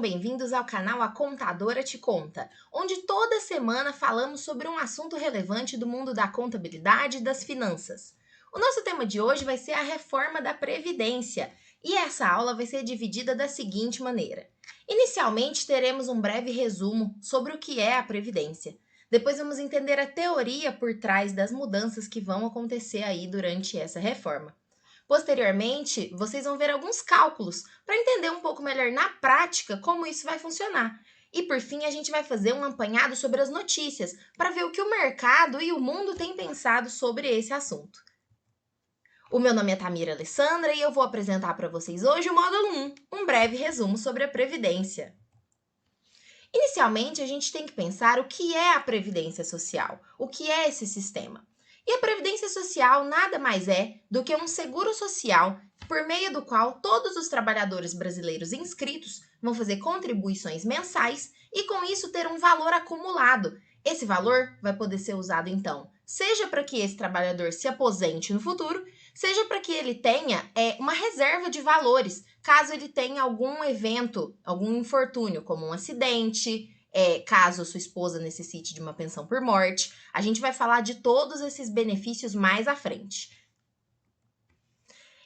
bem-vindos ao canal A Contadora Te Conta, onde toda semana falamos sobre um assunto relevante do mundo da contabilidade e das finanças. O nosso tema de hoje vai ser a reforma da Previdência, e essa aula vai ser dividida da seguinte maneira. Inicialmente, teremos um breve resumo sobre o que é a Previdência. Depois vamos entender a teoria por trás das mudanças que vão acontecer aí durante essa reforma. Posteriormente, vocês vão ver alguns cálculos para entender um pouco melhor na prática como isso vai funcionar. E por fim, a gente vai fazer um apanhado sobre as notícias para ver o que o mercado e o mundo têm pensado sobre esse assunto. O meu nome é Tamira Alessandra e eu vou apresentar para vocês hoje o módulo 1, um breve resumo sobre a Previdência. Inicialmente, a gente tem que pensar o que é a Previdência Social, o que é esse sistema. E a Previdência Social nada mais é do que um seguro social por meio do qual todos os trabalhadores brasileiros inscritos vão fazer contribuições mensais e com isso ter um valor acumulado. Esse valor vai poder ser usado então, seja para que esse trabalhador se aposente no futuro, seja para que ele tenha uma reserva de valores, caso ele tenha algum evento, algum infortúnio, como um acidente, caso sua esposa necessite de uma pensão por morte. A gente vai falar de todos esses benefícios mais à frente.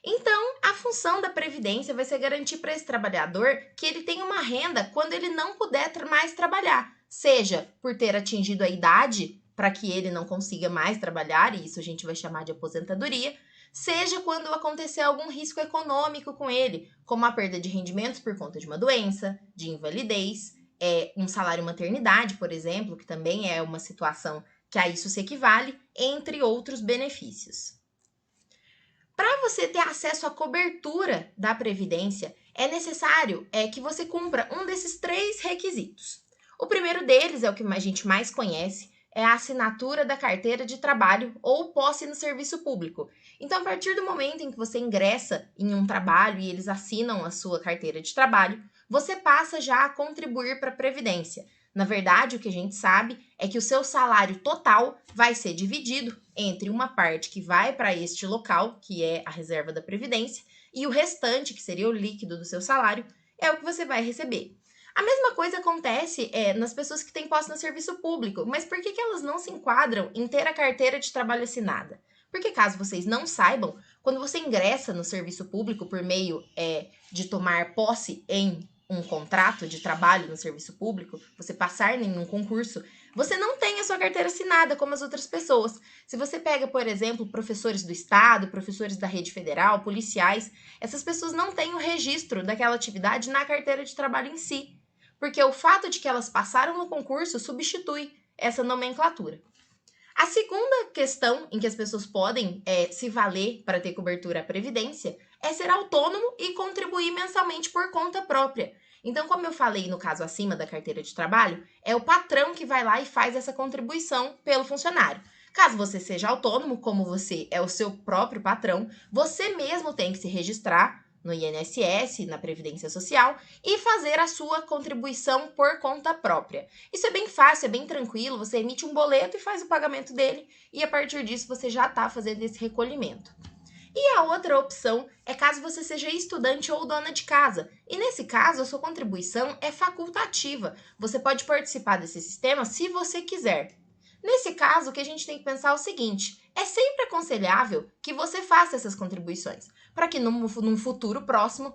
Então, a função da Previdência vai ser garantir para esse trabalhador que ele tenha uma renda quando ele não puder mais trabalhar, seja por ter atingido a idade para que ele não consiga mais trabalhar, e isso a gente vai chamar de aposentadoria, seja quando acontecer algum risco econômico com ele, como a perda de rendimentos por conta de uma doença, de invalidez, um salário maternidade, por exemplo, que também é uma situação que a isso se equivale, entre outros benefícios. Para você ter acesso à cobertura da Previdência, é necessário que você cumpra um desses 3 requisitos. O primeiro deles é o que a gente mais conhece, é a assinatura da carteira de trabalho ou posse no serviço público. Então, a partir do momento em que você ingressa em um trabalho e eles assinam a sua carteira de trabalho, você passa já a contribuir para a Previdência. Na verdade, o que a gente sabe é que o seu salário total vai ser dividido entre uma parte que vai para este local, que é a reserva da Previdência, e o restante, que seria o líquido do seu salário, é o que você vai receber. A mesma coisa acontece nas pessoas que têm posse no serviço público, mas por que elas não se enquadram em ter a carteira de trabalho assinada? Porque caso vocês não saibam, quando você ingressa no serviço público por meio de tomar posse em um contrato de trabalho no serviço público, você passar em um concurso, você não tem a sua carteira assinada como as outras pessoas. Se você pega, por exemplo, professores do Estado, professores da rede federal, policiais, essas pessoas não têm o registro daquela atividade na carteira de trabalho em si, porque o fato de que elas passaram no concurso substitui essa nomenclatura. A segunda questão em que as pessoas podem se valer para ter cobertura à Previdência é ser autônomo e contribuir mensalmente por conta própria. Então, como eu falei no caso acima da carteira de trabalho, é o patrão que vai lá e faz essa contribuição pelo funcionário. Caso você seja autônomo, como você é o seu próprio patrão, você mesmo tem que se registrar no INSS, na Previdência Social, e fazer a sua contribuição por conta própria. Isso é bem fácil, é bem tranquilo, você emite um boleto e faz o pagamento dele, e a partir disso você já está fazendo esse recolhimento. E a outra opção é caso você seja estudante ou dona de casa, e nesse caso a sua contribuição é facultativa, você pode participar desse sistema se você quiser. Nesse caso, o que a gente tem que pensar é o seguinte, é sempre aconselhável que você faça essas contribuições, para que num futuro próximo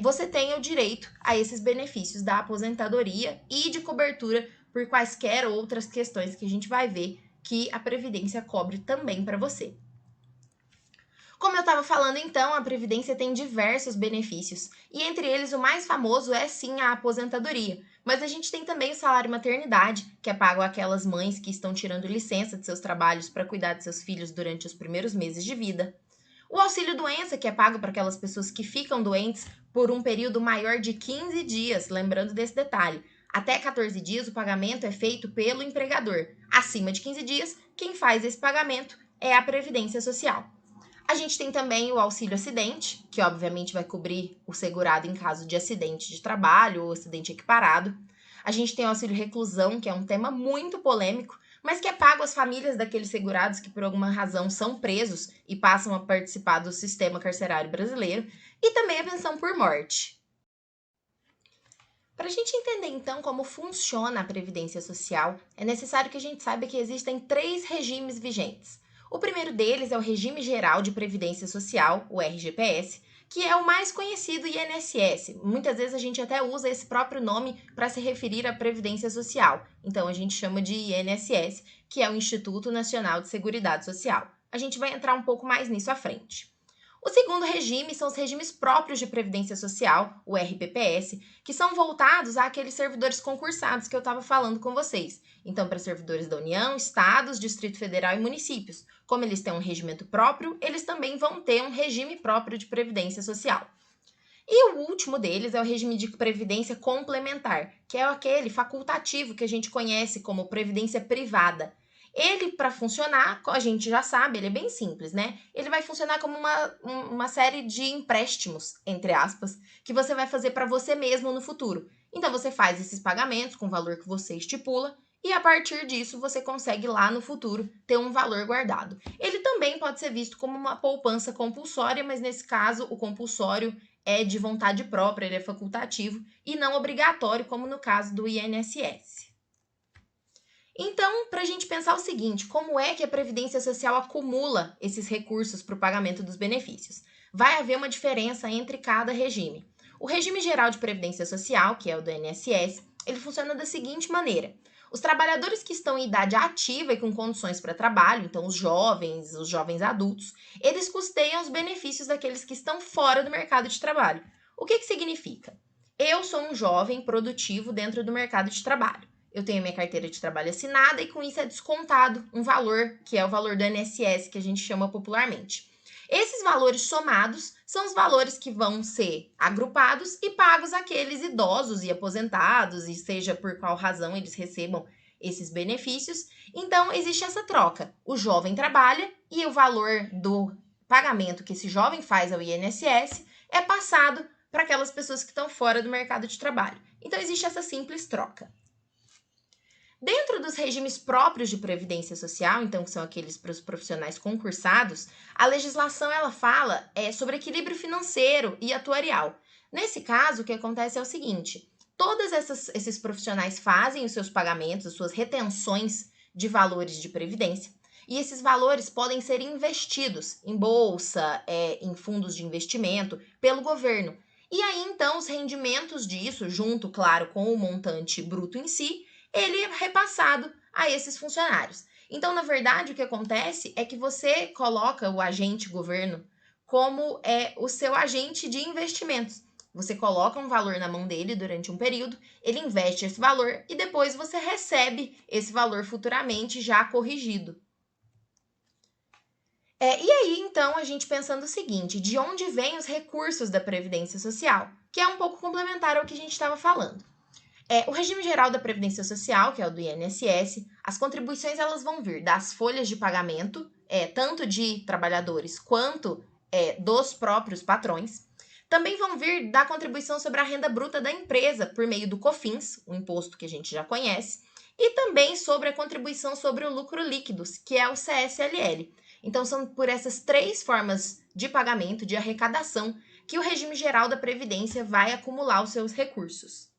você tenha o direito a esses benefícios da aposentadoria e de cobertura por quaisquer outras questões que a gente vai ver que a Previdência cobre também para você. Como eu estava falando então, a Previdência tem diversos benefícios, e entre eles o mais famoso é sim a aposentadoria, mas a gente tem também o salário maternidade, que é pago àquelas mães que estão tirando licença de seus trabalhos para cuidar de seus filhos durante os primeiros meses de vida. O auxílio doença, que é pago para aquelas pessoas que ficam doentes por um período maior de 15 dias, lembrando desse detalhe. Até 14 dias o pagamento é feito pelo empregador. Acima de 15 dias, quem faz esse pagamento é a Previdência Social. A gente tem também o auxílio acidente, que obviamente vai cobrir o segurado em caso de acidente de trabalho ou acidente equiparado. A gente tem o auxílio reclusão, que é um tema muito polêmico, mas que é pago às famílias daqueles segurados que por alguma razão são presos e passam a participar do sistema carcerário brasileiro. E também a pensão por morte. Para a gente entender então como funciona a Previdência Social, é necessário que a gente saiba que existem 3 regimes vigentes. O primeiro deles é o Regime Geral de Previdência Social, o RGPS, que é o mais conhecido INSS. Muitas vezes a gente até usa esse próprio nome para se referir à Previdência Social. Então a gente chama de INSS, que é o Instituto Nacional de Seguridade Social. A gente vai entrar um pouco mais nisso à frente. O segundo regime são os regimes próprios de Previdência Social, o RPPS, que são voltados àqueles servidores concursados que eu estava falando com vocês. Então, para servidores da União, Estados, Distrito Federal e municípios. Como eles têm um regimento próprio, eles também vão ter um regime próprio de Previdência Social. E o último deles é o regime de previdência complementar, que é aquele facultativo que a gente conhece como previdência privada. Ele, para funcionar, a gente já sabe, ele é bem simples, né? Ele vai funcionar como uma série de empréstimos, entre aspas, que você vai fazer para você mesmo no futuro. Então, você faz esses pagamentos com o valor que você estipula e, a partir disso, você consegue lá no futuro ter um valor guardado. Ele também pode ser visto como uma poupança compulsória, mas nesse caso, o compulsório é de vontade própria, ele é facultativo e não obrigatório, como no caso do INSS. Então, para a gente pensar o seguinte, como é que a Previdência Social acumula esses recursos para o pagamento dos benefícios? Vai haver uma diferença entre cada regime. O regime geral de Previdência Social, que é o do INSS, ele funciona da seguinte maneira. Os trabalhadores que estão em idade ativa e com condições para trabalho, então os jovens adultos, eles custeiam os benefícios daqueles que estão fora do mercado de trabalho. O que significa? Eu sou um jovem produtivo dentro do mercado de trabalho. Eu tenho minha carteira de trabalho assinada e com isso é descontado um valor, que é o valor do INSS, que a gente chama popularmente. Esses valores somados são os valores que vão ser agrupados e pagos àqueles idosos e aposentados, e seja por qual razão eles recebam esses benefícios. Então, existe essa troca. O jovem trabalha e o valor do pagamento que esse jovem faz ao INSS é passado para aquelas pessoas que estão fora do mercado de trabalho. Então, existe essa simples troca. Dentro dos regimes próprios de previdência social, então que são aqueles para os profissionais concursados, a legislação ela fala sobre equilíbrio financeiro e atuarial. Nesse caso, o que acontece é o seguinte: todos esses profissionais fazem os seus pagamentos, as suas retenções de valores de previdência, e esses valores podem ser investidos em bolsa, em fundos de investimento, pelo governo. E aí, então, os rendimentos disso, junto, claro, com o montante bruto em si, ele é repassado a esses funcionários. Então, na verdade, o que acontece é que você coloca o agente governo como o seu agente de investimentos. Você coloca um valor na mão dele durante um período, ele investe esse valor e depois você recebe esse valor futuramente já corrigido. E aí, então, a gente pensando o seguinte, de onde vêm os recursos da Previdência Social? Que é um pouco complementar ao que a gente estava falando. O regime geral da Previdência Social, que é o do INSS, as contribuições elas vão vir das folhas de pagamento, tanto de trabalhadores quanto dos próprios patrões. Também vão vir da contribuição sobre a renda bruta da empresa, por meio do COFINS, o imposto que a gente já conhece, e também sobre a contribuição sobre o lucro líquido, que é o CSLL. Então, são por essas 3 formas de pagamento, de arrecadação, que o regime geral da Previdência vai acumular os seus recursos.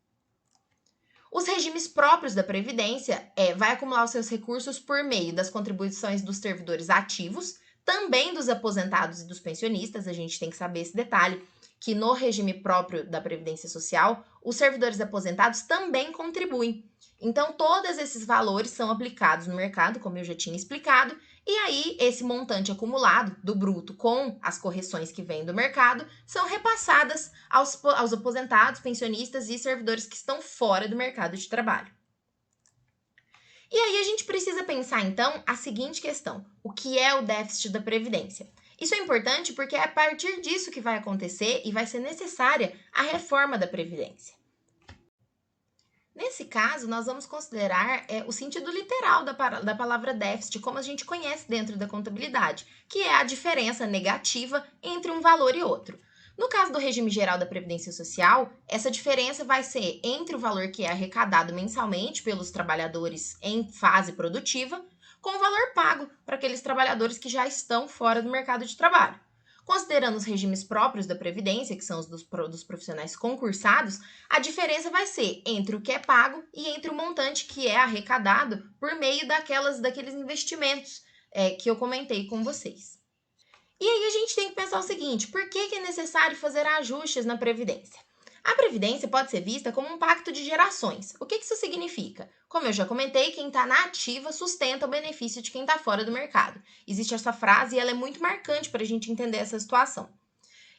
Os regimes próprios da Previdência vai acumular os seus recursos por meio das contribuições dos servidores ativos, também dos aposentados e dos pensionistas. A gente tem que saber esse detalhe, que no regime próprio da Previdência Social, os servidores aposentados também contribuem. Então, todos esses valores são aplicados no mercado, como eu já tinha explicado, e aí esse montante acumulado do bruto com as correções que vêm do mercado são repassadas aos aposentados, pensionistas e servidores que estão fora do mercado de trabalho. E aí a gente precisa pensar, então, a seguinte questão: o que é o déficit da Previdência? Isso é importante porque é a partir disso que vai acontecer e vai ser necessária a reforma da Previdência. Nesse caso, nós vamos considerar o sentido literal da palavra déficit, como a gente conhece dentro da contabilidade, que é a diferença negativa entre um valor e outro. No caso do regime geral da Previdência Social, essa diferença vai ser entre o valor que é arrecadado mensalmente pelos trabalhadores em fase produtiva, com o valor pago para aqueles trabalhadores que já estão fora do mercado de trabalho. Considerando os regimes próprios da Previdência, que são os dos profissionais concursados, a diferença vai ser entre o que é pago e entre o montante que é arrecadado por meio daqueles investimentos que eu comentei com vocês. E aí a gente tem que pensar o seguinte, por que é necessário fazer ajustes na Previdência? A Previdência pode ser vista como um pacto de gerações. O que isso significa? Como eu já comentei, quem está na ativa sustenta o benefício de quem está fora do mercado. Existe essa frase e ela é muito marcante para a gente entender essa situação.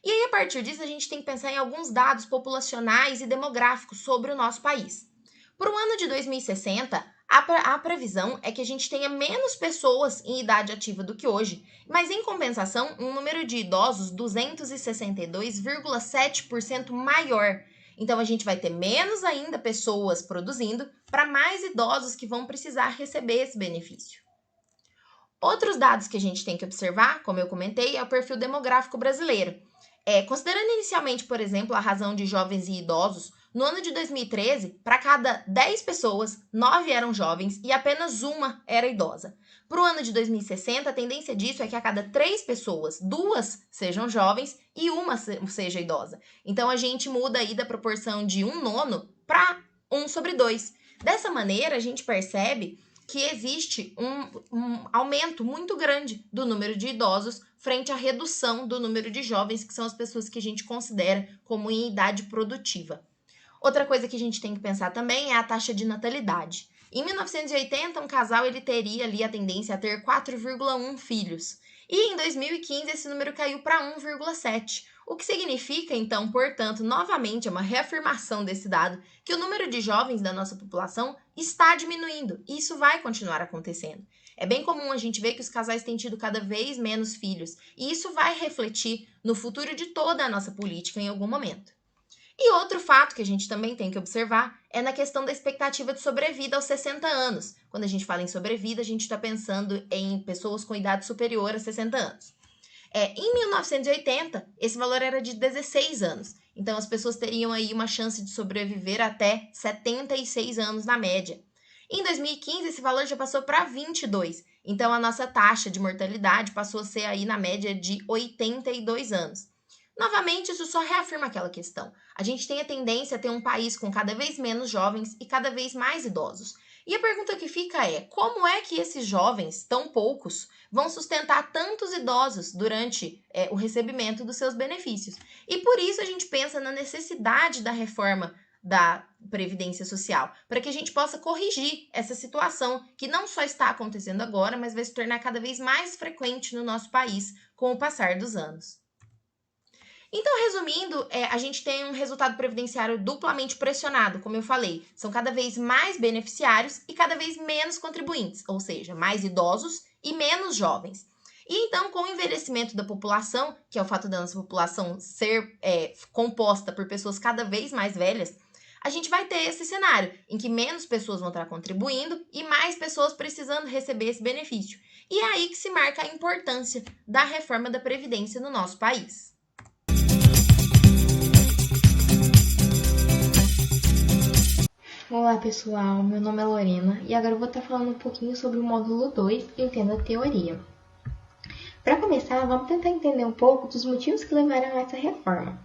E aí, a partir disso, a gente tem que pensar em alguns dados populacionais e demográficos sobre o nosso país. Para o ano de 2060, a previsão é que a gente tenha menos pessoas em idade ativa do que hoje, mas em compensação, um número de idosos 262,7% maior. Então, a gente vai ter menos ainda pessoas produzindo para mais idosos que vão precisar receber esse benefício. Outros dados que a gente tem que observar, como eu comentei, é o perfil demográfico brasileiro. Considerando inicialmente, por exemplo, a razão de jovens e idosos, no ano de 2013, para cada 10 pessoas, 9 eram jovens e apenas uma era idosa. Para o ano de 2060, a tendência disso é que a cada 3 pessoas, 2 sejam jovens e uma seja idosa. Então, a gente muda aí da proporção de 1/9 para 1/2. Dessa maneira, a gente percebe que existe um aumento muito grande do número de idosos frente à redução do número de jovens, que são as pessoas que a gente considera como em idade produtiva. Outra coisa que a gente tem que pensar também é a taxa de natalidade. Em 1980, um casal ele teria ali a tendência a ter 4,1 filhos. E em 2015, esse número caiu para 1,7. O que significa, então, portanto, novamente, é uma reafirmação desse dado, que o número de jovens da nossa população está diminuindo. E isso vai continuar acontecendo. É bem comum a gente ver que os casais têm tido cada vez menos filhos. E isso vai refletir no futuro de toda a nossa política em algum momento. E outro fato que a gente também tem que observar é na questão da expectativa de sobrevida aos 60 anos. Quando a gente fala em sobrevida, a gente está pensando em pessoas com idade superior a 60 anos. Em 1980, esse valor era de 16 anos. Então, as pessoas teriam aí uma chance de sobreviver até 76 anos na média. Em 2015, esse valor já passou para 22. Então, a nossa taxa de mortalidade passou a ser aí na média de 82 anos. Novamente, isso só reafirma aquela questão. A gente tem a tendência a ter um país com cada vez menos jovens e cada vez mais idosos. E a pergunta que fica é, como é que esses jovens, tão poucos, vão sustentar tantos idosos durante o recebimento dos seus benefícios? E por isso a gente pensa na necessidade da reforma da Previdência Social, para que a gente possa corrigir essa situação que não só está acontecendo agora, mas vai se tornar cada vez mais frequente no nosso país com o passar dos anos. Então, resumindo, a gente tem um resultado previdenciário duplamente pressionado, como eu falei. São cada vez mais beneficiários e cada vez menos contribuintes, ou seja, mais idosos e menos jovens. E então, com o envelhecimento da população, que é o fato da nossa população ser composta por pessoas cada vez mais velhas, a gente vai ter esse cenário em que menos pessoas vão estar contribuindo e mais pessoas precisando receber esse benefício. E é aí que se marca a importância da reforma da Previdência no nosso país. Olá pessoal, meu nome é Lorena e agora eu vou estar falando um pouquinho sobre o módulo 2, Entenda a Teoria. Para começar, vamos tentar entender um pouco dos motivos que levaram a essa reforma.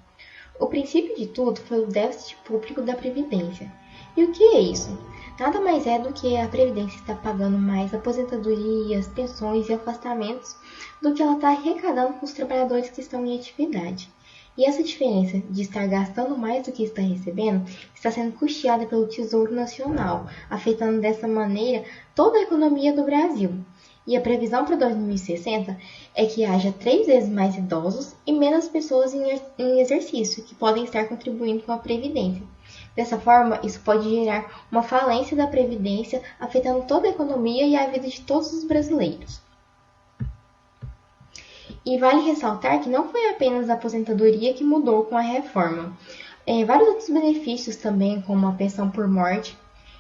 O princípio de tudo foi o déficit público da Previdência. E o que é isso? Nada mais é do que a Previdência está pagando mais aposentadorias, pensões e afastamentos do que ela está arrecadando com os trabalhadores que estão em atividade. E essa diferença de estar gastando mais do que está recebendo está sendo custeada pelo Tesouro Nacional, afetando dessa maneira toda a economia do Brasil. E a previsão para 2060 é que haja 3 vezes mais idosos e menos pessoas em exercício que podem estar contribuindo com a Previdência. Dessa forma, isso pode gerar uma falência da Previdência, afetando toda a economia e a vida de todos os brasileiros. E vale ressaltar que não foi apenas a aposentadoria que mudou com a reforma. Vários outros benefícios também, como a pensão por morte.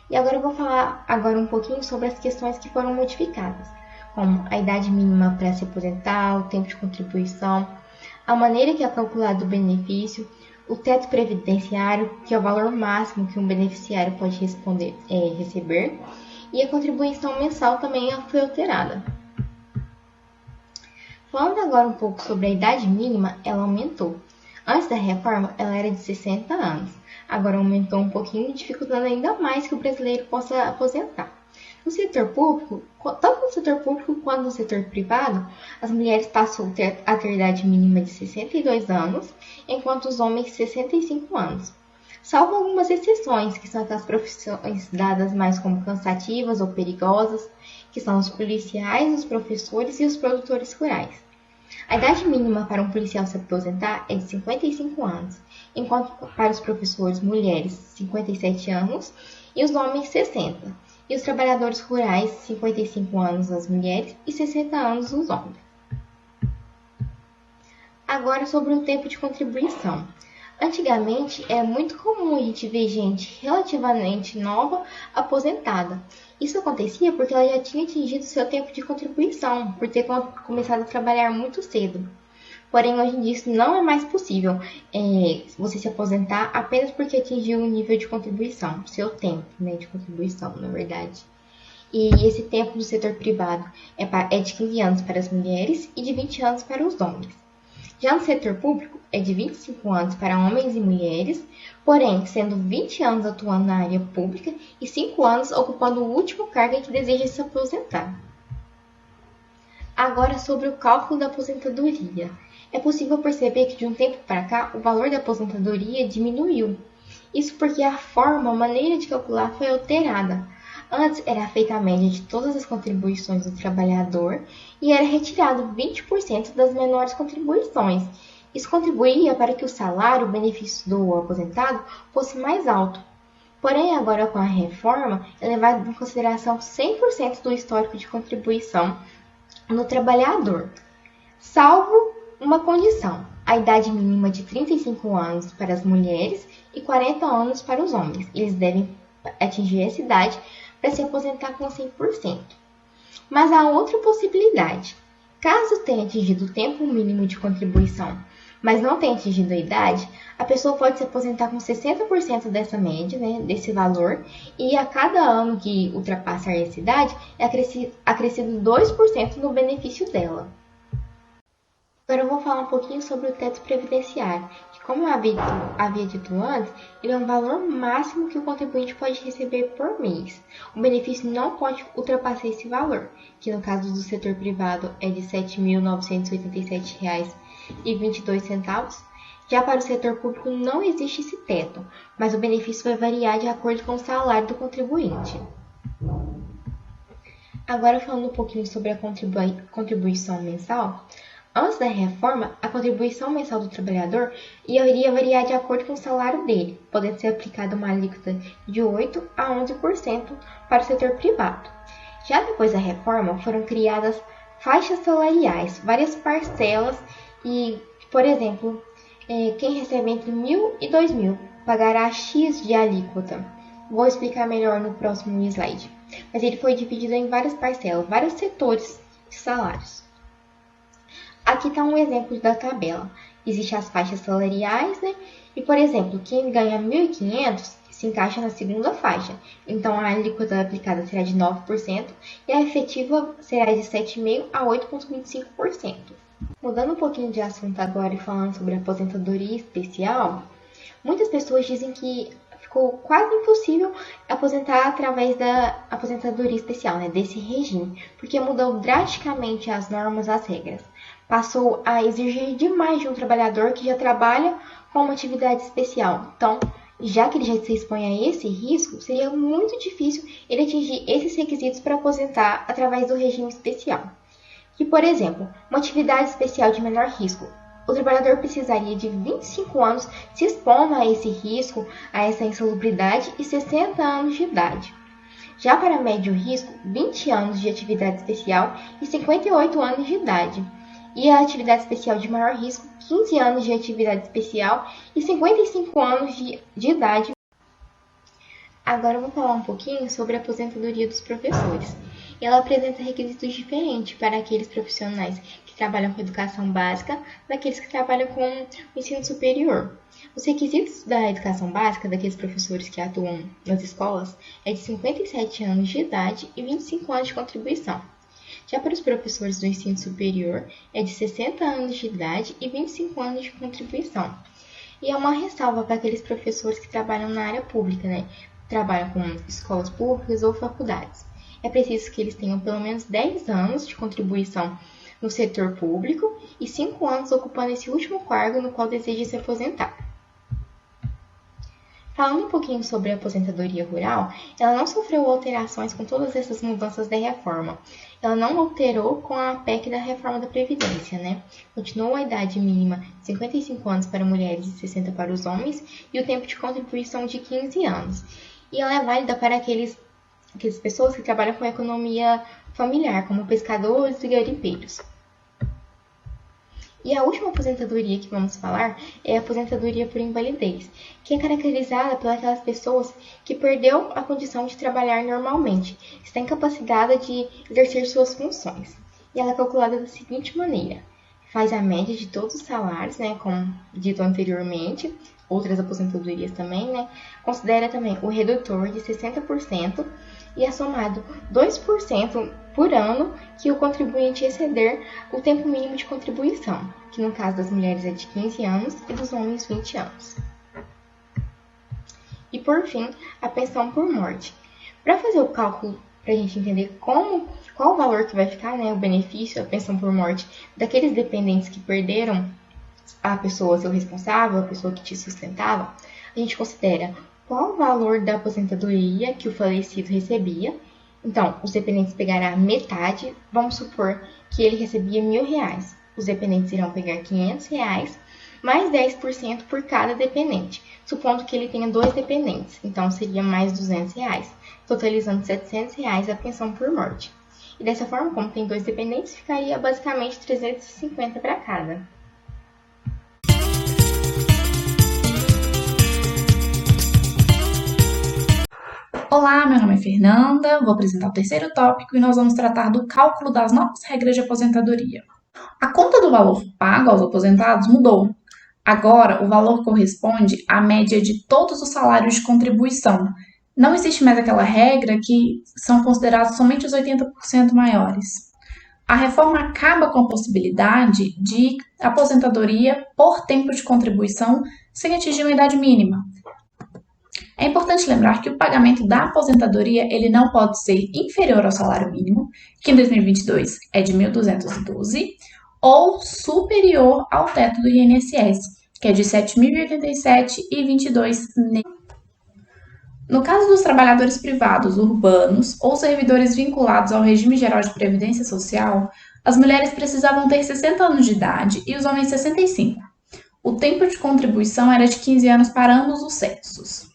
E agora eu vou falar um pouquinho sobre as questões que foram modificadas, como a idade mínima para se aposentar, o tempo de contribuição, a maneira que é calculado o benefício, o teto previdenciário, que é o valor máximo que um beneficiário pode receber, e a contribuição mensal também foi alterada. Falando agora um pouco sobre a idade mínima, ela aumentou. Antes da reforma, ela era de 60 anos. Agora aumentou um pouquinho, dificultando ainda mais que o brasileiro possa aposentar. No setor público, tanto no setor público quanto no setor privado, as mulheres passam a ter idade mínima de 62 anos, enquanto os homens 65 anos. Salvo algumas exceções, que são aquelas profissões dadas mais como cansativas ou perigosas, que são os policiais, os professores e os produtores rurais. A idade mínima para um policial se aposentar é de 55 anos, enquanto para os professores mulheres 57 anos e os homens 60, e os trabalhadores rurais 55 anos as mulheres e 60 anos os homens. Agora sobre o tempo de contribuição. Antigamente, era muito comum a gente ver gente relativamente nova aposentada. Isso acontecia porque ela já tinha atingido seu tempo de contribuição, por ter começado a trabalhar muito cedo. Porém, hoje em dia isso não é mais possível, você se aposentar apenas porque atingiu um nível de contribuição, seu tempo, de contribuição, na verdade. E esse tempo no setor privado é de 15 anos para as mulheres e de 20 anos para os homens. Já no setor público, é de 25 anos para homens e mulheres, porém, sendo 20 anos atuando na área pública e 5 anos ocupando o último cargo em que deseja se aposentar. Agora, sobre o cálculo da aposentadoria. É possível perceber que de um tempo para cá, o valor da aposentadoria diminuiu. Isso porque a maneira de calcular foi alterada. Antes era feita a média de todas as contribuições do trabalhador e era retirado 20% das menores contribuições. Isso contribuía para que o salário, o benefício do aposentado, fosse mais alto. Porém, agora com a reforma, é levado em consideração 100% do histórico de contribuição no trabalhador, salvo uma condição: a idade mínima de 35 anos para as mulheres e 40 anos para os homens. Eles devem atingir essa idade para se aposentar com 100%. Mas há outra possibilidade. Caso tenha atingido o tempo mínimo de contribuição, mas não tenha atingido a idade, a pessoa pode se aposentar com 60% dessa média, desse valor, e a cada ano que ultrapassar essa idade, é acrescido 2% no benefício dela. Agora eu vou falar um pouquinho sobre o teto previdenciário, que, como eu havia dito antes, ele é um valor máximo que o contribuinte pode receber por mês. O benefício não pode ultrapassar esse valor, que no caso do setor privado é de R$ 7.987,22. Já para o setor público não existe esse teto, mas o benefício vai variar de acordo com o salário do contribuinte. Agora falando um pouquinho sobre a contribuição mensal. Antes da reforma, a contribuição mensal do trabalhador iria variar de acordo com o salário dele, podendo ser aplicada uma alíquota de 8% a 11% para o setor privado. Já depois da reforma, foram criadas faixas salariais, várias parcelas e, por exemplo, quem recebe entre 1.000 e 2.000 pagará X de alíquota. Vou explicar melhor no próximo slide. Mas ele foi dividido em várias parcelas, vários setores de salários. Aqui está um exemplo da tabela. Existem as faixas salariais, E, por exemplo, quem ganha 1.500 se encaixa na segunda faixa. Então, a alíquota aplicada será de 9% e a efetiva será de 7,5% a 8,25%. Mudando um pouquinho de assunto agora e falando sobre a aposentadoria especial, muitas pessoas dizem que ficou quase impossível aposentar através da aposentadoria especial, desse regime, porque mudou drasticamente as normas, as regras. Passou a exigir demais de um trabalhador que já trabalha com uma atividade especial. Então, já que ele já se expõe a esse risco, seria muito difícil ele atingir esses requisitos para aposentar através do regime especial. Que, por exemplo, uma atividade especial de menor risco, o trabalhador precisaria de 25 anos se expondo a esse risco, a essa insalubridade e 60 anos de idade. Já para médio risco, 20 anos de atividade especial e 58 anos de idade. E a atividade especial de maior risco, 15 anos de atividade especial e 55 anos de idade. Agora eu vou falar um pouquinho sobre a aposentadoria dos professores. Ela apresenta requisitos diferentes para aqueles profissionais que trabalham com educação básica daqueles que trabalham com o ensino superior. Os requisitos da educação básica daqueles professores que atuam nas escolas é de 57 anos de idade e 25 anos de contribuição. Já para os professores do ensino superior, é de 60 anos de idade e 25 anos de contribuição. E é uma ressalva para aqueles professores que trabalham na área pública, né? Trabalham com escolas públicas ou faculdades. É preciso que eles tenham pelo menos 10 anos de contribuição no setor público e 5 anos ocupando esse último cargo no qual deseja se aposentar. Falando um pouquinho sobre a aposentadoria rural, ela não sofreu alterações com todas essas mudanças da reforma. Ela não alterou com a PEC da reforma da Previdência, né? Continuou a idade mínima de 55 anos para mulheres e 60 para os homens e o tempo de contribuição de 15 anos. E ela é válida para aquelas pessoas que trabalham com a economia familiar, como pescadores e garimpeiros. E a última aposentadoria que vamos falar é a aposentadoria por invalidez, que é caracterizada pelas pessoas que perdeu a condição de trabalhar normalmente, está incapacitada de exercer suas funções. E ela é calculada da seguinte maneira: faz a média de todos os salários, né, como dito anteriormente, outras aposentadorias também, né, considera também o redutor de 60% e é somado 2% por ano que o contribuinte exceder o tempo mínimo de contribuição, que no caso das mulheres é de 15 anos e dos homens 20 anos. E por fim, a pensão por morte. Para fazer o cálculo, para a gente entender qual o valor que vai ficar, né, o benefício, a pensão por morte daqueles dependentes que perderam a pessoa, seu responsável, a pessoa que te sustentava, a gente considera qual o valor da aposentadoria que o falecido recebia. Então, os dependentes pegarão metade, vamos supor que ele recebia R$1.000. Os dependentes irão pegar R$500, mais 10% por cada dependente, supondo que ele tenha 2 dependentes, então seria mais R$200, totalizando R$700 a pensão por morte. E dessa forma, como tem 2 dependentes, ficaria basicamente 350 para cada. Olá, meu nome é Fernanda, vou apresentar o terceiro tópico e nós vamos tratar do cálculo das novas regras de aposentadoria. A conta do valor pago aos aposentados mudou. Agora, o valor corresponde à média de todos os salários de contribuição. Não existe mais aquela regra que são considerados somente os 80% maiores. A reforma acaba com a possibilidade de aposentadoria por tempo de contribuição sem atingir uma idade mínima. É importante lembrar que o pagamento da aposentadoria ele não pode ser inferior ao salário mínimo, que em 2022 é de R$ 1.212, ou superior ao teto do INSS, que é de R$ 7.087,22. No caso dos trabalhadores privados, urbanos ou servidores vinculados ao regime geral de previdência social, as mulheres precisavam ter 60 anos de idade e os homens 65. O tempo de contribuição era de 15 anos para ambos os sexos.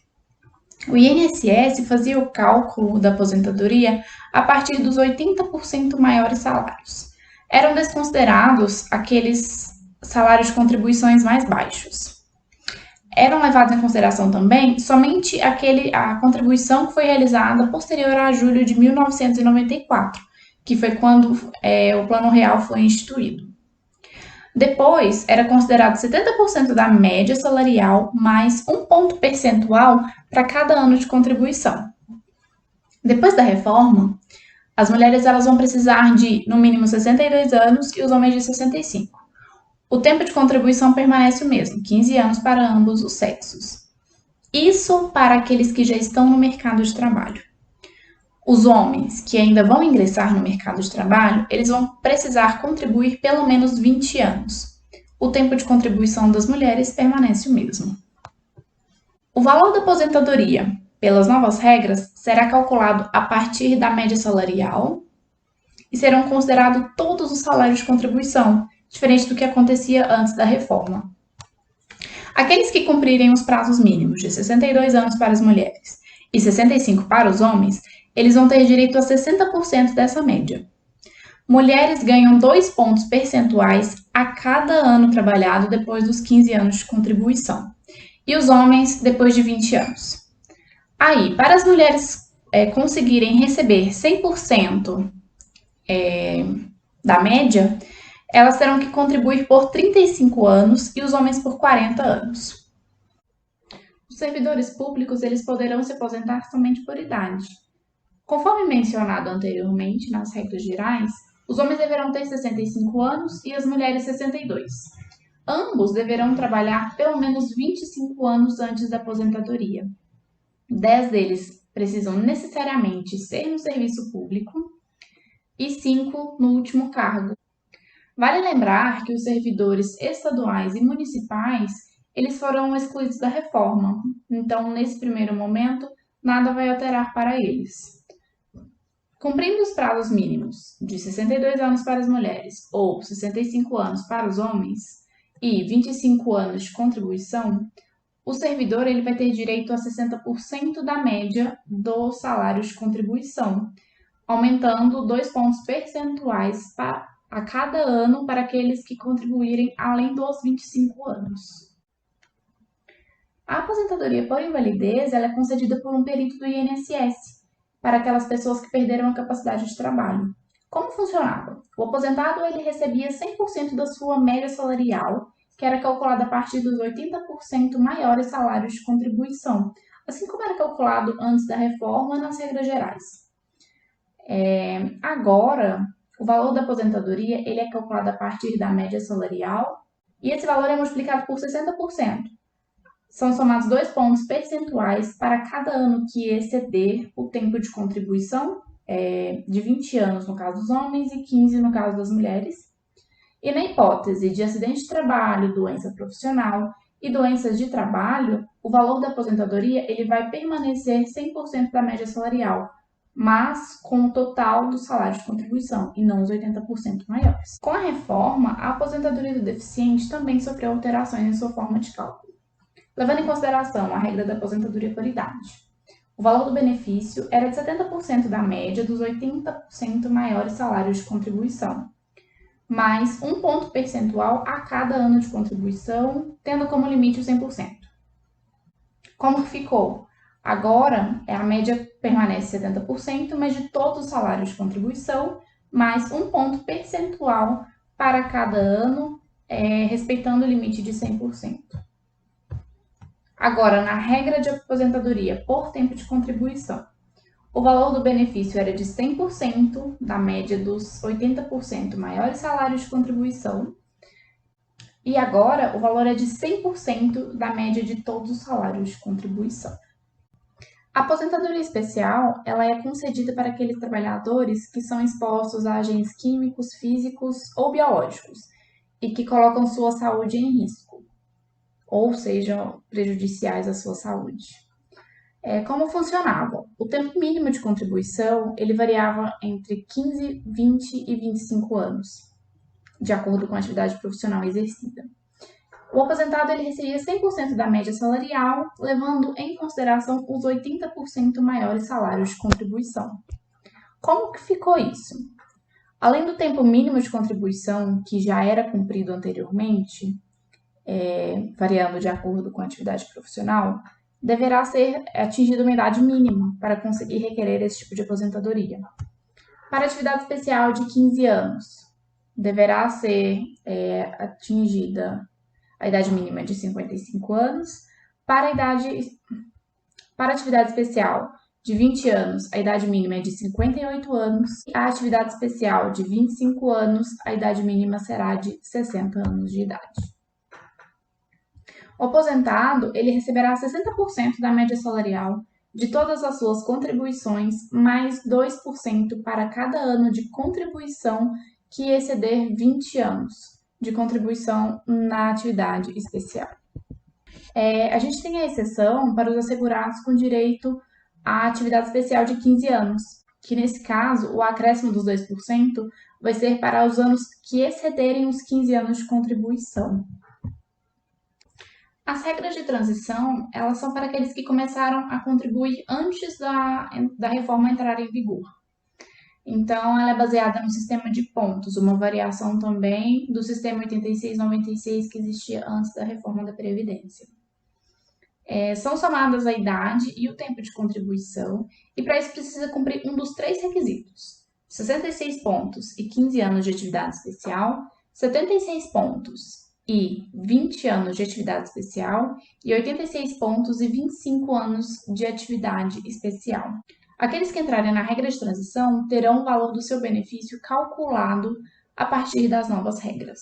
O INSS fazia o cálculo da aposentadoria a partir dos 80% maiores salários. Eram desconsiderados aqueles salários de contribuições mais baixos. Eram levados em consideração também somente a contribuição que foi realizada posterior a julho de 1994, que foi quando o Plano Real foi instituído. Depois, era considerado 70% da média salarial mais um ponto percentual para cada ano de contribuição. Depois da reforma, as mulheres elas vão precisar de, no mínimo, 62 anos e os homens de 65. O tempo de contribuição permanece o mesmo, 15 anos para ambos os sexos. Isso para aqueles que já estão no mercado de trabalho. Os homens que ainda vão ingressar no mercado de trabalho, eles vão precisar contribuir pelo menos 20 anos. O tempo de contribuição das mulheres permanece o mesmo. O valor da aposentadoria, pelas novas regras, será calculado a partir da média salarial e serão considerados todos os salários de contribuição, diferente do que acontecia antes da reforma. Aqueles que cumprirem os prazos mínimos de 62 anos para as mulheres e 65 para os homens, eles vão ter direito a 60% dessa média. Mulheres ganham 2 pontos percentuais a cada ano trabalhado depois dos 15 anos de contribuição. E os homens depois de 20 anos. Aí, para as mulheres conseguirem receber 100% da média, elas terão que contribuir por 35 anos e os homens por 40 anos. Os servidores públicos eles poderão se aposentar somente por idade. Conforme mencionado anteriormente nas regras gerais, Os homens deverão ter 65 anos e as mulheres 62. Ambos deverão trabalhar pelo menos 25 anos antes da aposentadoria. 10 deles precisam necessariamente ser no serviço público e 5 no último cargo. Vale lembrar que os servidores estaduais e municipais, eles foram excluídos da reforma. Então, nesse primeiro momento, nada vai alterar para eles. Cumprindo os prazos mínimos de 62 anos para as mulheres ou 65 anos para os homens e 25 anos de contribuição, o servidor ele vai ter direito a 60% da média do salário de contribuição, aumentando 2 pontos percentuais a cada ano para aqueles que contribuírem além dos 25 anos. A aposentadoria por invalidez ela é concedida por um perito do INSS para aquelas pessoas que perderam a capacidade de trabalho. Como funcionava? O aposentado ele recebia 100% da sua média salarial, que era calculada a partir dos 80% maiores salários de contribuição, assim como era calculado antes da reforma nas regras gerais. Agora, o valor da aposentadoria ele é calculado a partir da média salarial e esse valor é multiplicado por 60%. São somados 2 pontos percentuais para cada ano que exceder o tempo de contribuição, de 20 anos no caso dos homens e 15 no caso das mulheres. E na hipótese de acidente de trabalho, doença profissional e doenças de trabalho, o valor da aposentadoria ele vai permanecer 100% da média salarial, mas com o total do salário de contribuição e não os 80% maiores. Com a reforma, a aposentadoria do deficiente também sofreu alterações em sua forma de cálculo, levando em consideração a regra da aposentadoria por idade. O valor do benefício era de 70% da média dos 80% maiores salários de contribuição, mais 1 ponto percentual a cada ano de contribuição, tendo como limite o 100%. Como que ficou? Agora, a média permanece 70%, mas de todos os salários de contribuição, mais 1 ponto percentual para cada ano, respeitando o limite de 100%. Agora, na regra de aposentadoria por tempo de contribuição, o valor do benefício era de 100% da média dos 80% maiores salários de contribuição, e agora o valor é de 100% da média de todos os salários de contribuição. A aposentadoria especial ela é concedida para aqueles trabalhadores que são expostos a agentes químicos, físicos ou biológicos e que colocam sua saúde em risco, ou sejam prejudiciais à sua saúde. Como funcionava? O tempo mínimo de contribuição ele variava entre 15, 20 e 25 anos, de acordo com a atividade profissional exercida. O aposentado ele recebia 100% da média salarial, levando em consideração os 80% maiores salários de contribuição. Como que ficou isso? Além do tempo mínimo de contribuição, que já era cumprido anteriormente, variando de acordo com a atividade profissional, deverá ser atingida uma idade mínima para conseguir requerer esse tipo de aposentadoria. Para atividade especial de 15 anos, deverá ser atingida a idade mínima de 55 anos. Para atividade especial de 20 anos, a idade mínima é de 58 anos. E a atividade especial de 25 anos, a idade mínima será de 60 anos de idade. O aposentado ele receberá 60% da média salarial de todas as suas contribuições, mais 2% para cada ano de contribuição que exceder 20 anos de contribuição na atividade especial. A gente tem a exceção para os assegurados com direito à atividade especial de 15 anos, que nesse caso o acréscimo dos 2% vai ser para os anos que excederem os 15 anos de contribuição. As regras de transição, elas são para aqueles que começaram a contribuir antes da reforma entrar em vigor. Então, ela é baseada no sistema de pontos, uma variação também do sistema 86-96 que existia antes da reforma da Previdência. São somadas a idade e o tempo de contribuição, e para isso precisa cumprir um dos 3 requisitos: 66 pontos e 15 anos de atividade especial, 76 pontos e 20 anos de atividade especial e 86 pontos e 25 anos de atividade especial. Aqueles que entrarem na regra de transição terão o valor do seu benefício calculado a partir das novas regras.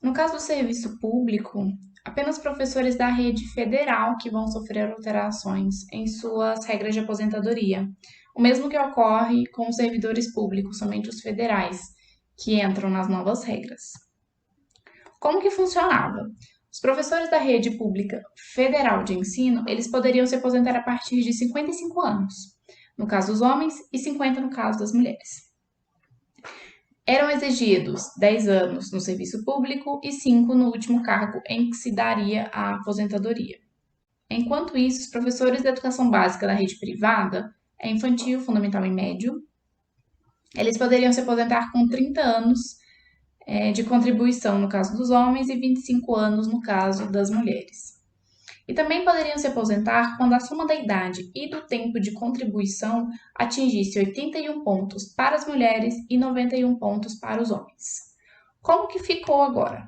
No caso do serviço público, apenas professores da rede federal que vão sofrer alterações em suas regras de aposentadoria. O mesmo que ocorre com os servidores públicos, somente os federais, que entram nas novas regras. Como que funcionava? Os professores da rede pública federal de ensino, eles poderiam se aposentar a partir de 55 anos, no caso dos homens, e 50 no caso das mulheres. Eram exigidos 10 anos no serviço público e 5 no último cargo em que se daria a aposentadoria. Enquanto isso, os professores da educação básica da rede privada, infantil, fundamental e médio, eles poderiam se aposentar com 30 anos de contribuição no caso dos homens e 25 anos no caso das mulheres. E também poderiam se aposentar quando a soma da idade e do tempo de contribuição atingisse 81 pontos para as mulheres e 91 pontos para os homens. Como que ficou agora?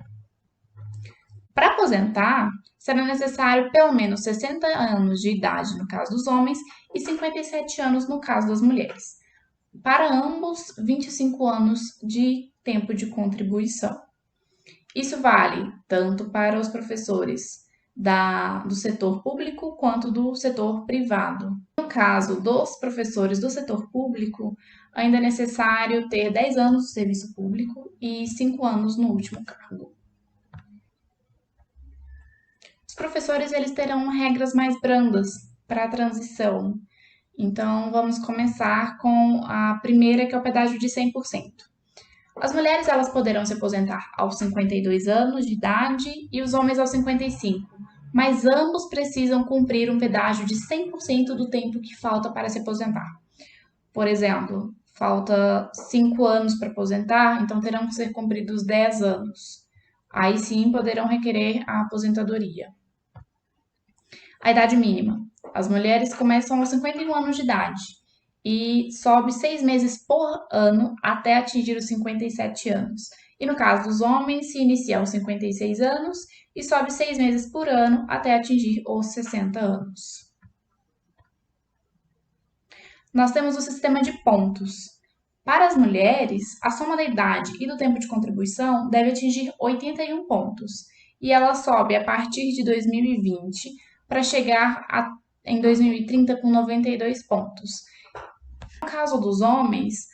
Para aposentar, será necessário pelo menos 60 anos de idade no caso dos homens e 57 anos no caso das mulheres. Para ambos, 25 anos de tempo de contribuição. Isso vale tanto para os professores do setor público quanto do setor privado. No caso dos professores do setor público, ainda é necessário ter 10 anos de serviço público e 5 anos no último cargo. Os professores eles terão regras mais brandas para a transição. Então, vamos começar com a primeira, que é o pedágio de 100%. As mulheres elas poderão se aposentar aos 52 anos de idade e os homens aos 55, mas ambos precisam cumprir um pedágio de 100% do tempo que falta para se aposentar. Por exemplo, falta 5 anos para aposentar, então terão que ser cumpridos 10 anos. Aí sim poderão requerer a aposentadoria. A idade mínima. As mulheres começam aos 51 anos de idade e sobe 6 meses por ano até atingir os 57 anos. E no caso dos homens, se inicia aos 56 anos e sobe 6 meses por ano até atingir os 60 anos. Nós temos o sistema de pontos. Para as mulheres, a soma da idade e do tempo de contribuição deve atingir 81 pontos, e ela sobe a partir de 2020 para chegar em 2030 com 92 pontos. No caso dos homens,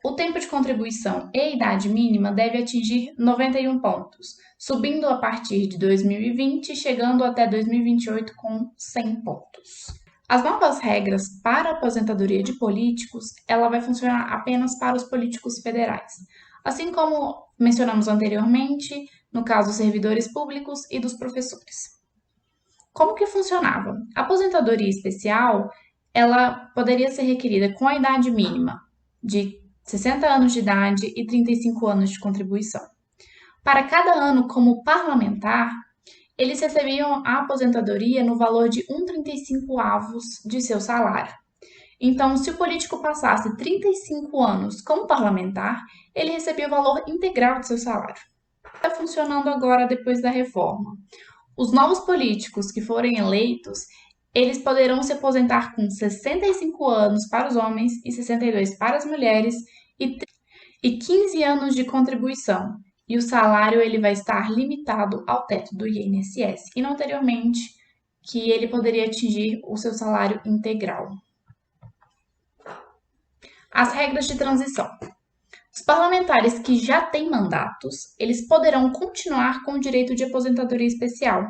o tempo de contribuição e a idade mínima deve atingir 91 pontos, subindo a partir de 2020, chegando até 2028 com 100 pontos. As novas regras para a aposentadoria de políticos, ela vai funcionar apenas para os políticos federais, assim como mencionamos anteriormente, no caso dos servidores públicos e dos professores. Como que funcionava? A aposentadoria especial, ela poderia ser requerida com a idade mínima de 60 anos de idade e 35 anos de contribuição. Para cada ano como parlamentar, eles recebiam a aposentadoria no valor de 1/35 de seu salário. Então, se o político passasse 35 anos como parlamentar, ele recebia o valor integral de seu salário. Está funcionando agora depois da reforma. Os novos políticos que forem eleitos, eles poderão se aposentar com 65 anos para os homens e 62 para as mulheres e 15 anos de contribuição. E o salário ele vai estar limitado ao teto do INSS, e não anteriormente, que ele poderia atingir o seu salário integral. As regras de transição. Os parlamentares que já têm mandatos, eles poderão continuar com o direito de aposentadoria especial,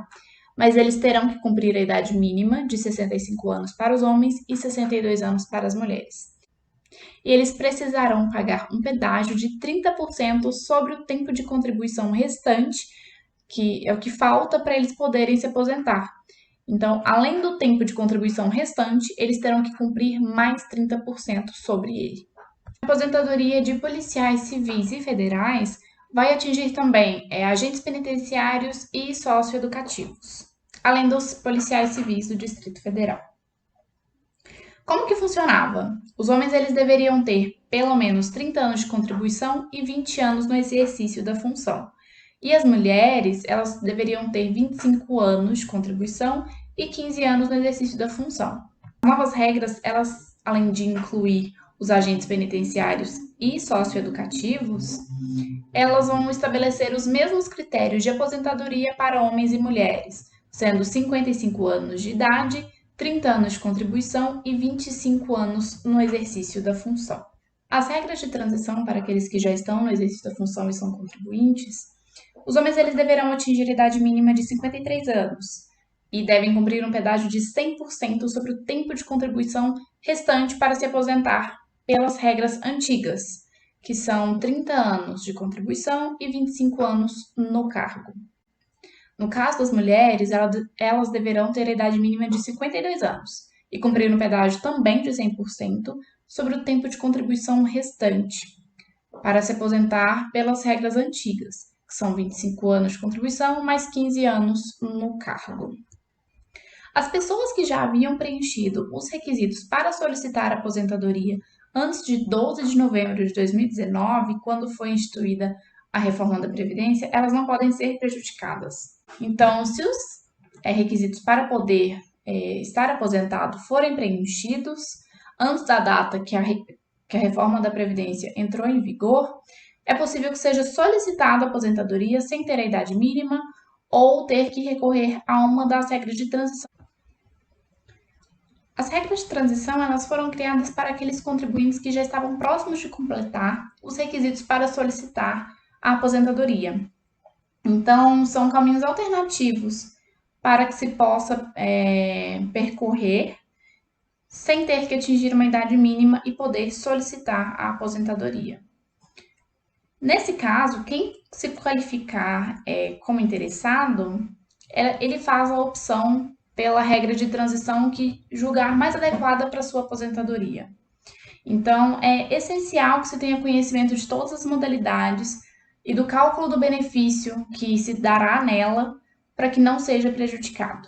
mas eles terão que cumprir a idade mínima de 65 anos para os homens e 62 anos para as mulheres. E eles precisarão pagar um pedágio de 30% sobre o tempo de contribuição restante, que é o que falta para eles poderem se aposentar. Então, além do tempo de contribuição restante, eles terão que cumprir mais 30% sobre ele. A aposentadoria de policiais civis e federais vai atingir também agentes penitenciários e socioeducativos, além dos policiais civis do Distrito Federal. Como que funcionava? Os homens eles deveriam ter pelo menos 30 anos de contribuição e 20 anos no exercício da função. E as mulheres, elas deveriam ter 25 anos de contribuição e 15 anos no exercício da função. As novas regras, elas, além de incluir os agentes penitenciários e socioeducativos, elas vão estabelecer os mesmos critérios de aposentadoria para homens e mulheres, sendo 55 anos de idade, 30 anos de contribuição e 25 anos no exercício da função. As regras de transição para aqueles que já estão no exercício da função e são contribuintes, os homens eles deverão atingir a idade mínima de 53 anos e devem cumprir um pedágio de 100% sobre o tempo de contribuição restante para se aposentar pelas regras antigas, que são 30 anos de contribuição e 25 anos no cargo. No caso das mulheres, elas deverão ter a idade mínima de 52 anos e cumprir um pedágio também de 100% sobre o tempo de contribuição restante para se aposentar pelas regras antigas, que são 25 anos de contribuição mais 15 anos no cargo. As pessoas que já haviam preenchido os requisitos para solicitar aposentadoria antes de 12 de novembro de 2019, quando foi instituída a reforma da Previdência, elas não podem ser prejudicadas. Então, se os requisitos para poder estar aposentado forem preenchidos antes da data que a reforma da Previdência entrou em vigor, é possível que seja solicitada a aposentadoria sem ter a idade mínima ou ter que recorrer a uma das regras de transição. As regras de transição elas foram criadas para aqueles contribuintes que já estavam próximos de completar os requisitos para solicitar a aposentadoria. Então, são caminhos alternativos para que se possa percorrer sem ter que atingir uma idade mínima e poder solicitar a aposentadoria. Nesse caso, quem se qualificar como interessado, ele faz a opção pela regra de transição que julgar mais adequada para sua aposentadoria. Então, é essencial que se tenha conhecimento de todas as modalidades e do cálculo do benefício que se dará nela para que não seja prejudicado.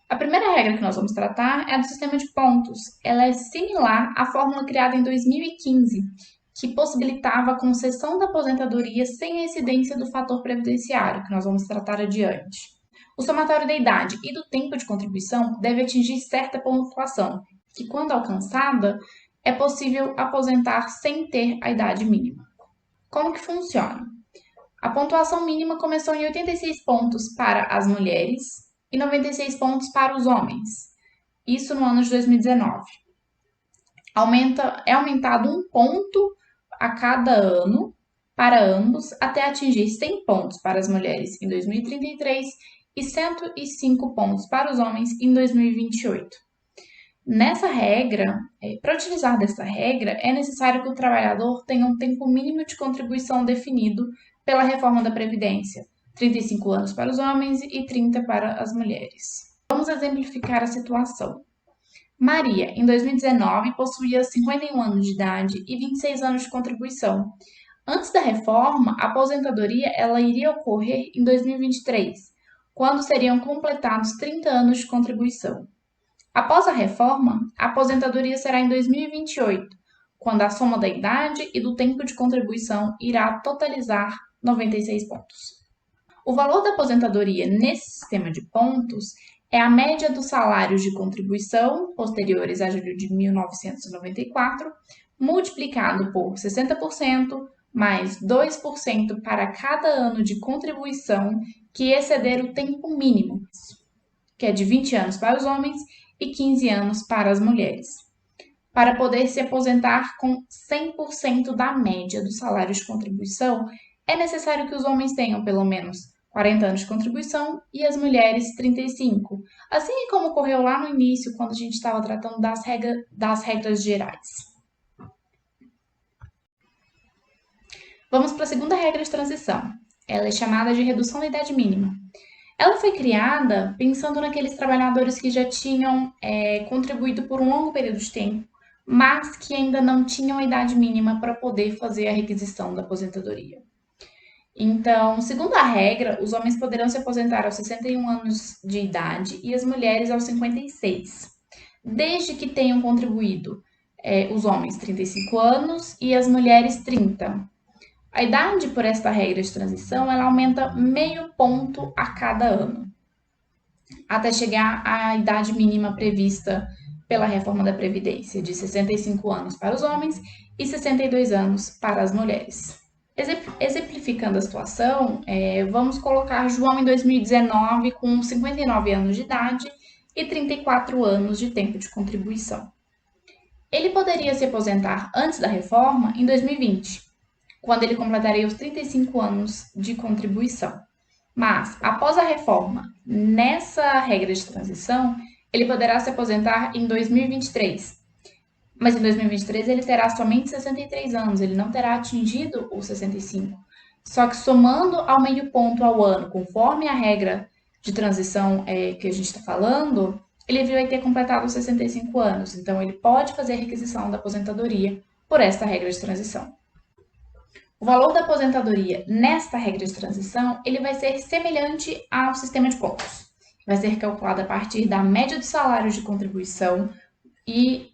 A primeira regra que nós vamos tratar é a do sistema de pontos. Ela é similar à fórmula criada em 2015, que possibilitava a concessão da aposentadoria sem a incidência do fator previdenciário, que nós vamos tratar adiante. O somatório da idade e do tempo de contribuição deve atingir certa pontuação, que, quando alcançada, é possível aposentar sem ter a idade mínima. Como que funciona? A pontuação mínima começou em 86 pontos para as mulheres e 96 pontos para os homens. Isso no ano de 2019. É aumentado 1 ponto a cada ano para ambos até atingir 100 pontos para as mulheres em 2033 e 105 pontos para os homens em 2028. Nessa regra, para utilizar dessa regra, é necessário que o trabalhador tenha um tempo mínimo de contribuição definido pela reforma da Previdência, 35 anos para os homens e 30 para as mulheres. Vamos exemplificar a situação. Maria, em 2019, possuía 51 anos de idade e 26 anos de contribuição. Antes da reforma, a aposentadoria ela iria ocorrer em 2023, quando seriam completados 30 anos de contribuição. Após a reforma, a aposentadoria será em 2028, quando a soma da idade e do tempo de contribuição irá totalizar 96 pontos. O valor da aposentadoria nesse sistema de pontos é a média dos salários de contribuição posteriores a julho de 1994, multiplicado por 60%, mais 2% para cada ano de contribuição que exceder o tempo mínimo, que é de 20 anos para os homens e 15 anos para as mulheres, para poder se aposentar com 100% da média do salário de contribuição. É necessário que os homens tenham pelo menos 40 anos de contribuição e as mulheres 35, assim como ocorreu lá no início, quando a gente estava tratando das regras gerais. Vamos para a segunda regra de transição. Ela é chamada de redução da idade mínima. Ela foi criada pensando naqueles trabalhadores que já tinham contribuído por um longo período de tempo, mas que ainda não tinham a idade mínima para poder fazer a requisição da aposentadoria. Então, segundo a regra, os homens poderão se aposentar aos 61 anos de idade e as mulheres aos 56, desde que tenham contribuído os homens 35 anos e as mulheres 30. A idade por esta regra de transição ela aumenta meio ponto a cada ano, até chegar à idade mínima prevista pela reforma da Previdência, de 65 anos para os homens e 62 anos para as mulheres. Exemplificando a situação, vamos colocar João em 2019 com 59 anos de idade e 34 anos de tempo de contribuição. Ele poderia se aposentar antes da reforma em 2020, quando ele completaria os 35 anos de contribuição. Mas, após a reforma, nessa regra de transição, ele poderá se aposentar em 2023. Mas em 2023 ele terá somente 63 anos, ele não terá atingido os 65. Só que somando ao meio ponto ao ano, conforme a regra de transição que a gente está falando, ele vai ter completado os 65 anos. Então, ele pode fazer a requisição da aposentadoria por esta regra de transição. O valor da aposentadoria nesta regra de transição, ele vai ser semelhante ao sistema de pontos. Vai ser calculado a partir da média dos salários de contribuição e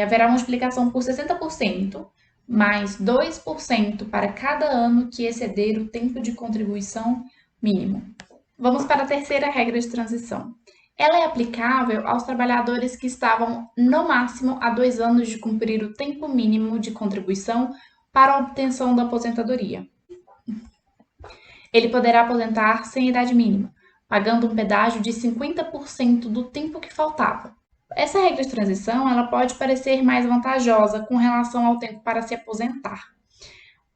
haverá multiplicação por 60%, mais 2% para cada ano que exceder o tempo de contribuição mínimo. Vamos para a terceira regra de transição. Ela é aplicável aos trabalhadores que estavam, no máximo, há 2 anos de cumprir o tempo mínimo de contribuição para a obtenção da aposentadoria. Ele poderá aposentar sem idade mínima, pagando um pedágio de 50% do tempo que faltava. Essa regra de transição ela pode parecer mais vantajosa com relação ao tempo para se aposentar.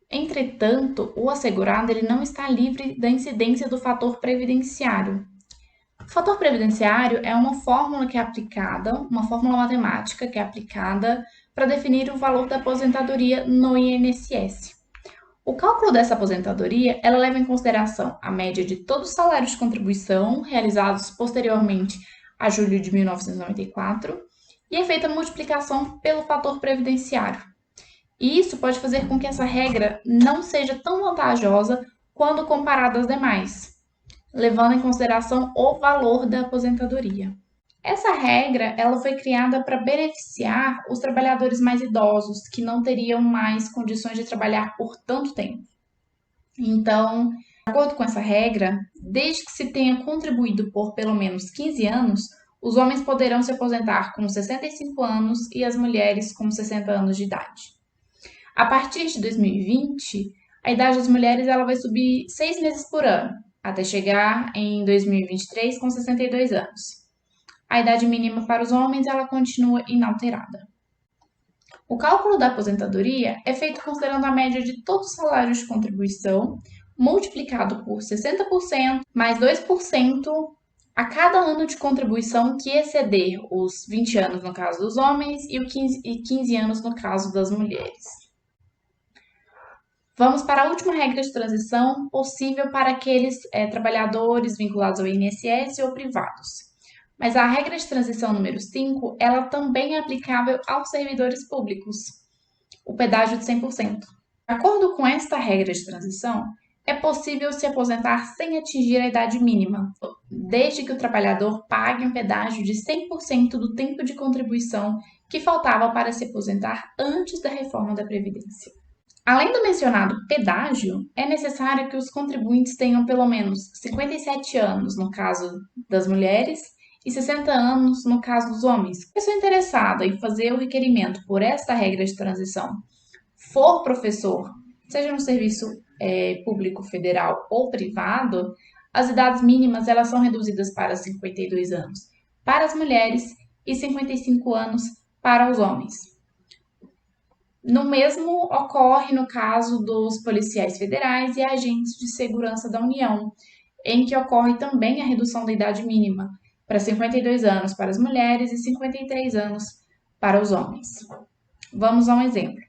Entretanto, o assegurado ele não está livre da incidência do fator previdenciário. O fator previdenciário é uma fórmula que é aplicada, uma fórmula matemática que é aplicada para definir o valor da aposentadoria no INSS. O cálculo dessa aposentadoria, ela leva em consideração a média de todos os salários de contribuição realizados posteriormente a julho de 1994 e é feita a multiplicação pelo fator previdenciário. E isso pode fazer com que essa regra não seja tão vantajosa quando comparada às demais, levando em consideração o valor da aposentadoria. Essa regra ela foi criada para beneficiar os trabalhadores mais idosos, que não teriam mais condições de trabalhar por tanto tempo. Então, de acordo com essa regra, desde que se tenha contribuído por pelo menos 15 anos, os homens poderão se aposentar com 65 anos e as mulheres com 60 anos de idade. A partir de 2020, a idade das mulheres ela vai subir 6 meses por ano, até chegar em 2023 com 62 anos. A idade mínima para os homens ela continua inalterada. O cálculo da aposentadoria é feito considerando a média de todos os salários de contribuição, multiplicado por 60% mais 2% a cada ano de contribuição que exceder os 20 anos no caso dos homens e 15 anos no caso das mulheres. Vamos para a última regra de transição possível para aqueles trabalhadores vinculados ao INSS ou privados. Mas a regra de transição número 5, ela também é aplicável aos servidores públicos, o pedágio de 100%. De acordo com esta regra de transição, é possível se aposentar sem atingir a idade mínima, desde que o trabalhador pague um pedágio de 100% do tempo de contribuição que faltava para se aposentar antes da reforma da Previdência. Além do mencionado pedágio, é necessário que os contribuintes tenham pelo menos 57 anos no caso das mulheres e 60 anos no caso dos homens. Se a pessoa interessada em fazer o requerimento por esta regra de transição for professor, seja no serviço público federal ou privado, as idades mínimas elas são reduzidas para 52 anos para as mulheres e 55 anos para os homens. No mesmo ocorre no caso dos policiais federais e agentes de segurança da União, em que ocorre também a redução da idade mínima para 52 anos para as mulheres e 53 anos para os homens. Vamos a um exemplo.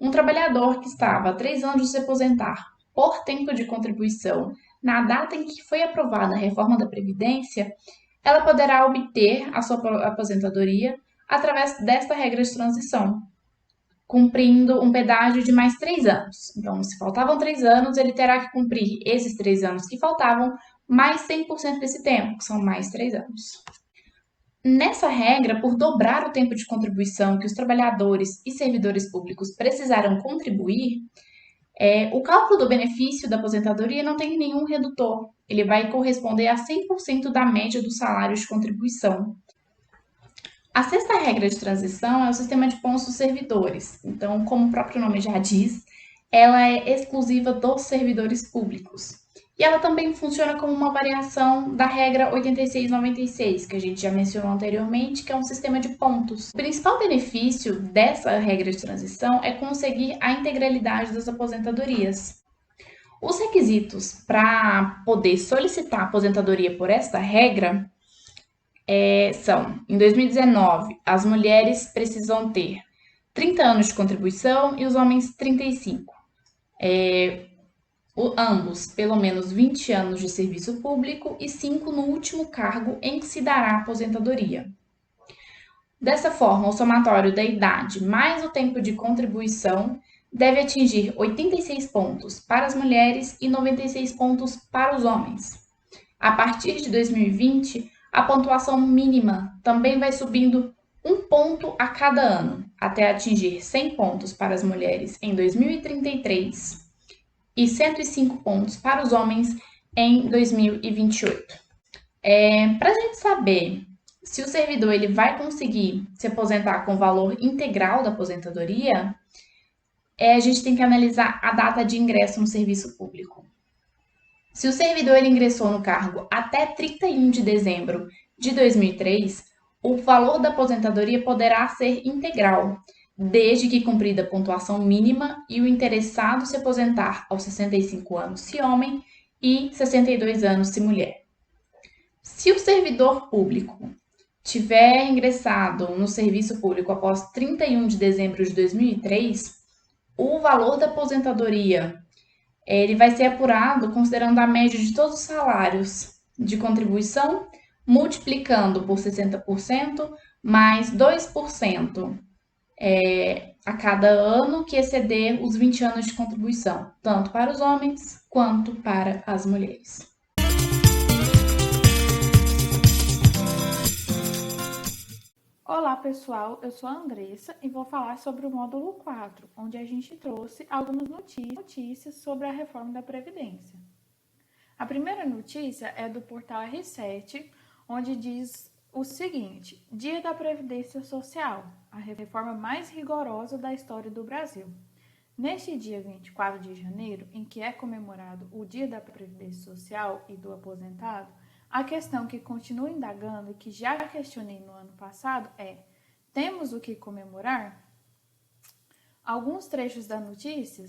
Um trabalhador que estava há 3 anos de se aposentar por tempo de contribuição na data em que foi aprovada a reforma da Previdência, ela poderá obter a sua aposentadoria através desta regra de transição, cumprindo um pedágio de mais 3 anos. Então, se faltavam 3 anos, ele terá que cumprir esses 3 anos que faltavam, mais 100% desse tempo, que são mais 3 anos. Nessa regra, por dobrar o tempo de contribuição que os trabalhadores e servidores públicos precisaram contribuir, o cálculo do benefício da aposentadoria não tem nenhum redutor. Ele vai corresponder a 100% da média do salário de contribuição. A sexta regra de transição é o sistema de pontos dos servidores. Então, como o próprio nome já diz, ela é exclusiva dos servidores públicos. E ela também funciona como uma variação da regra 8696, que a gente já mencionou anteriormente, que é um sistema de pontos. O principal benefício dessa regra de transição é conseguir a integralidade das aposentadorias. Os requisitos para poder solicitar aposentadoria por esta regra são, em 2019, as mulheres precisam ter 30 anos de contribuição e os homens 35. Ambos, pelo menos 20 anos de serviço público e 5 no último cargo em que se dará aposentadoria. Dessa forma, o somatório da idade mais o tempo de contribuição deve atingir 86 pontos para as mulheres e 96 pontos para os homens. A partir de 2020, a pontuação mínima também vai subindo 1 ponto a cada ano, até atingir 100 pontos para as mulheres em 2033 e 105 pontos para os homens em 2028. Para a gente saber se o servidor ele vai conseguir se aposentar com o valor integral da aposentadoria, a gente tem que analisar a data de ingresso no serviço público. Se o servidor ele ingressou no cargo até 31 de dezembro de 2003, o valor da aposentadoria poderá ser integral, desde que cumprida a pontuação mínima e o interessado se aposentar aos 65 anos se homem e 62 anos se mulher. Se o servidor público tiver ingressado no serviço público após 31 de dezembro de 2003, o valor da aposentadoria ele vai ser apurado considerando a média de todos os salários de contribuição, multiplicando por 60%, mais 2% a cada ano que exceder os 20 anos de contribuição, tanto para os homens quanto para as mulheres. Olá pessoal, eu sou a Andressa e vou falar sobre o módulo 4, onde a gente trouxe algumas notícias sobre a reforma da Previdência. A primeira notícia é do portal R7, onde diz o seguinte: Dia da Previdência Social, a reforma mais rigorosa da história do Brasil. Neste dia 24 de janeiro, em que é comemorado o Dia da Previdência Social e do Aposentado, a questão que continuo indagando e que já questionei no ano passado é: temos o que comemorar? Alguns trechos da notícia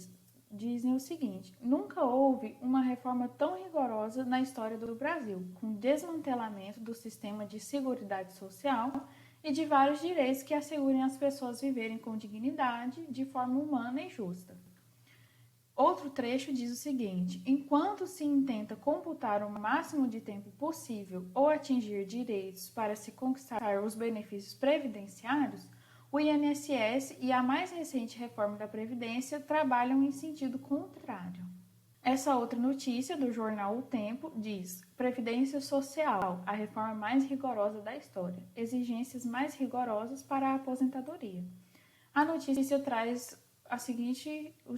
dizem o seguinte: nunca houve uma reforma tão rigorosa na história do Brasil, com desmantelamento do sistema de seguridade social e de vários direitos que assegurem às pessoas viverem com dignidade, de forma humana e justa. Outro trecho diz o seguinte: enquanto se intenta computar o máximo de tempo possível ou atingir direitos para se conquistar os benefícios previdenciários, o INSS e a mais recente reforma da Previdência trabalham em sentido contrário. Essa outra notícia do jornal O Tempo diz: Previdência Social, a reforma mais rigorosa da história, exigências mais rigorosas para a aposentadoria. A notícia traz o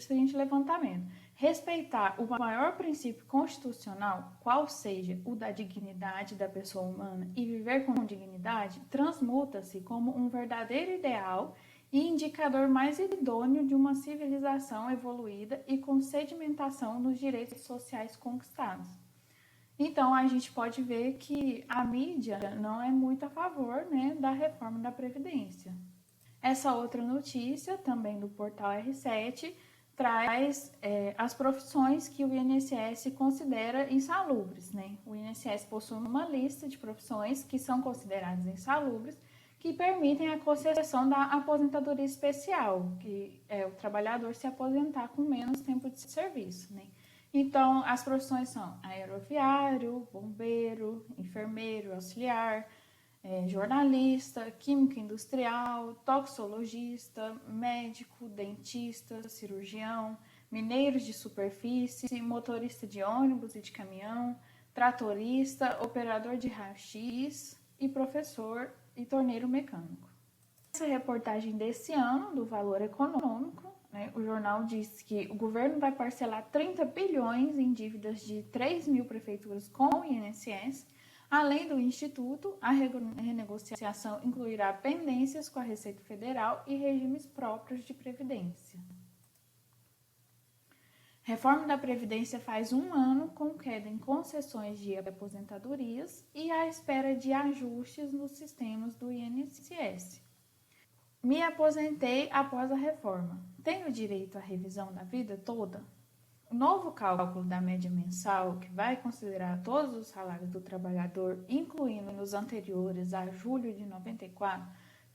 seguinte levantamento: respeitar o maior princípio constitucional, qual seja o da dignidade da pessoa humana, e viver com dignidade, transmuta-se como um verdadeiro ideal e indicador mais idôneo de uma civilização evoluída e com sedimentação nos direitos sociais conquistados. Então, a gente pode ver que a mídia não é muito a favor, da reforma da Previdência. Essa outra notícia, também do portal R7, traz as profissões que o INSS considera insalubres. O INSS possui uma lista de profissões que são consideradas insalubres, que permitem a concessão da aposentadoria especial, que é o trabalhador se aposentar com menos tempo de serviço. Então, as profissões são aeroviário, bombeiro, enfermeiro, auxiliar, jornalista, químico industrial, toxicologista, médico, dentista, cirurgião, mineiros de superfície, motorista de ônibus e de caminhão, tratorista, operador de raio-x e professor e torneiro mecânico. Essa reportagem desse ano, do Valor Econômico, o jornal diz que o governo vai parcelar 30 bilhões em dívidas de 3 mil prefeituras com o INSS. Além do Instituto, a renegociação incluirá pendências com a Receita Federal e regimes próprios de previdência. Reforma da Previdência faz 1 ano com queda em concessões de aposentadorias e à espera de ajustes nos sistemas do INSS. Me aposentei após a reforma. Tenho direito à revisão da vida toda? O novo cálculo da média mensal, que vai considerar todos os salários do trabalhador, incluindo os anteriores a julho de 94,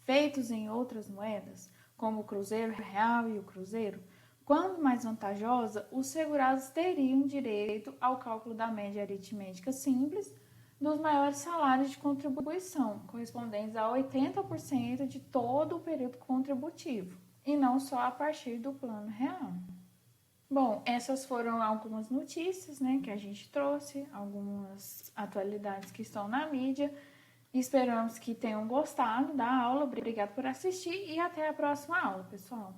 feitos em outras moedas, como o cruzeiro real e o cruzeiro, quando mais vantajosa, os segurados teriam direito ao cálculo da média aritmética simples dos maiores salários de contribuição, correspondentes a 80% de todo o período contributivo, e não só a partir do plano real. Bom, essas foram algumas notícias, que a gente trouxe, algumas atualidades que estão na mídia. Esperamos que tenham gostado da aula. Obrigado por assistir e até a próxima aula, pessoal.